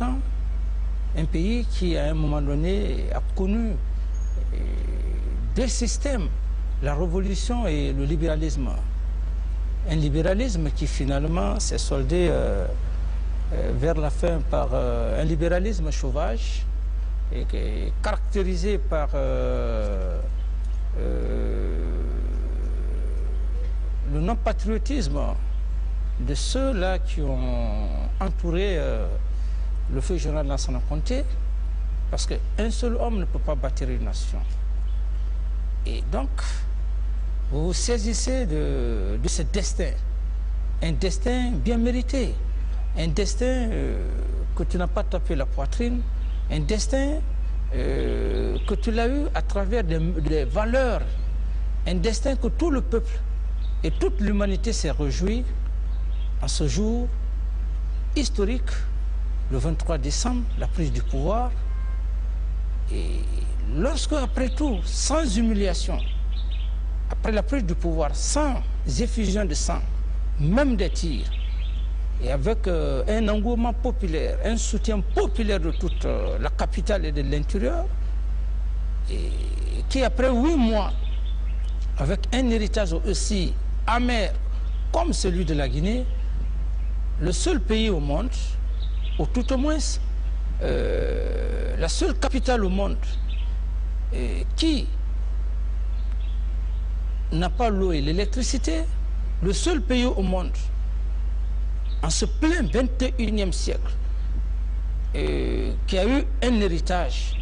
important, un pays qui à un moment donné a connu deux systèmes, la révolution et le libéralisme. Un libéralisme qui finalement s'est soldé vers la fin par un libéralisme sauvage et qui est caractérisé par le non-patriotisme de ceux-là qui ont entouré le feu général Lansana Conté, parce qu'un seul homme ne peut pas bâtir une nation. Et donc, vous vous saisissez de ce destin, un destin bien mérité, un destin que tu n'as pas tapé la poitrine, un destin que tu l'as eu à travers des valeurs, un destin que tout le peuple et toute l'humanité s'est réjouie en ce jour historique, le 23 décembre, la prise du pouvoir. Et lorsque, après tout, sans humiliation, après la prise du pouvoir, sans effusion de sang, même des tirs, et avec un engouement populaire, un soutien populaire de toute la capitale et de l'intérieur, et qui après 8 mois, avec un héritage aussi amer comme celui de la Guinée, le seul pays au monde, ou tout au moins la seule capitale au monde qui n'a pas l'eau et l'électricité, le seul pays au monde en ce plein 21e siècle qui a eu un héritage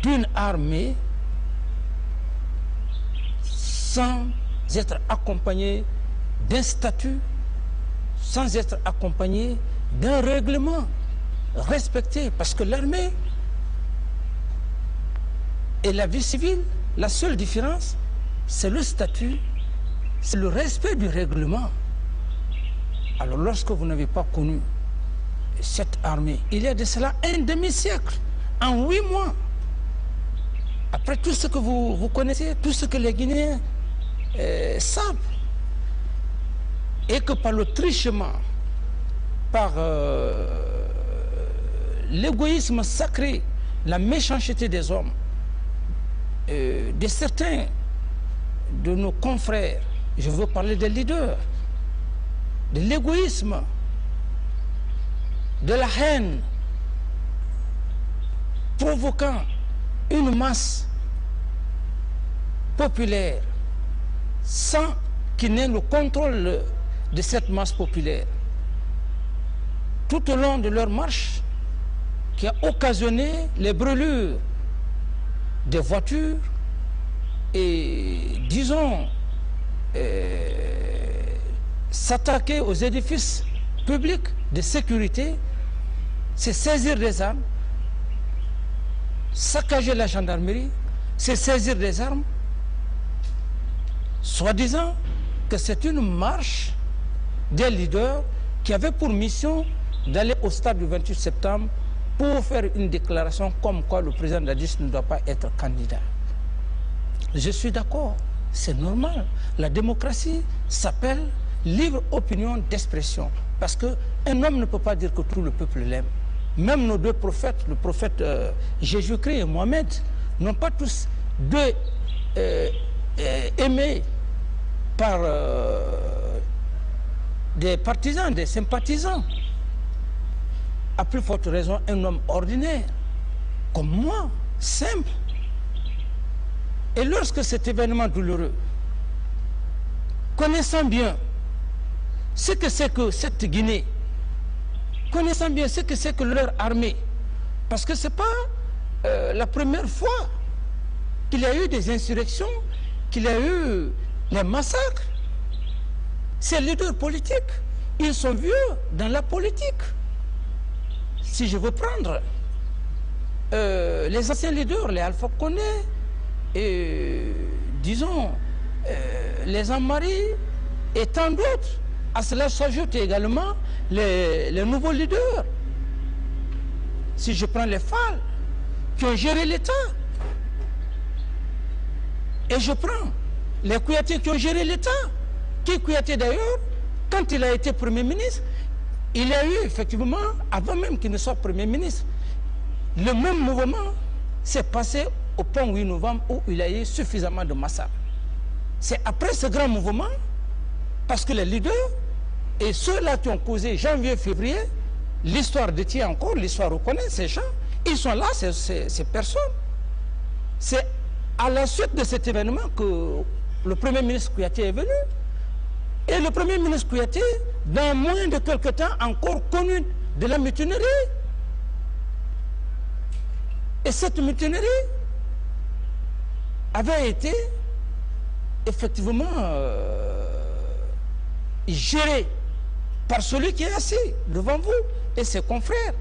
d'une armée sans être accompagné d'un statut, sans être accompagné d'un règlement respecté, parce que l'armée et la vie civile, la seule différence, c'est le statut, c'est le respect du règlement. Alors lorsque vous n'avez pas connu cette armée, il y a de cela un demi-siècle, en 8 mois, après tout ce que vous connaissez, tout ce que les Guinéens savent, et que par le trichement, par l'égoïsme sacré, la méchanceté des hommes, de certains de nos confrères, je veux parler des leaders, de l'égoïsme, de la haine, provoquant une masse populaire sans qu'il n'ait le contrôle de cette masse populaire. Tout au long de leur marche, qui a occasionné les brûlures des voitures et, disons, s'attaquer aux édifices publics de sécurité, c'est saisir des armes, saccager la gendarmerie, c'est saisir des armes, soi-disant que c'est une marche des leaders qui avaient pour mission d'aller au stade du 28 septembre pour faire une déclaration comme quoi le président de la DIS ne doit pas être candidat. Je suis d'accord, c'est normal. La démocratie s'appelle libre opinion d'expression. Parce qu'un homme ne peut pas dire que tout le peuple l'aime. Même nos deux prophètes, le prophète Jésus-Christ et Mohamed, n'ont pas tous deux aimés par des partisans, des sympathisants. À plus forte raison, un homme ordinaire, comme moi, simple. Et lorsque cet événement douloureux, connaissant bien ce que c'est que cette Guinée, connaissant bien ce que c'est que leur armée, parce que ce n'est pas la première fois qu'il y a eu des insurrections, qu'il y a eu des massacres. Ces leaders politiques, ils sont vieux dans la politique. Si je veux prendre les anciens leaders, les Alpha Condé, et disons les Amari et tant d'autres, à cela s'ajoutent également les nouveaux leaders. Si je prends les Fall qui ont géré l'État, et je prends les Kouyaté qui ont géré l'État, qui Kouyaté d'ailleurs, quand il a été Premier ministre, il y a eu effectivement, avant même qu'il ne soit Premier ministre, le même mouvement s'est passé au pont 8 novembre où il y a eu suffisamment de massacres. C'est après ce grand mouvement, parce que les leaders et ceux-là qui ont causé janvier-février, l'histoire détient encore, l'histoire reconnaît ces gens, ils sont là, ces personnes. C'est à la suite de cet événement que le Premier ministre Kouyaté est venu. Et le Premier ministre Kouyaté, dans moins de quelques temps, encore connu de la mutinerie. Et cette mutinerie avait été effectivement gérée par celui qui est assis devant vous et ses confrères.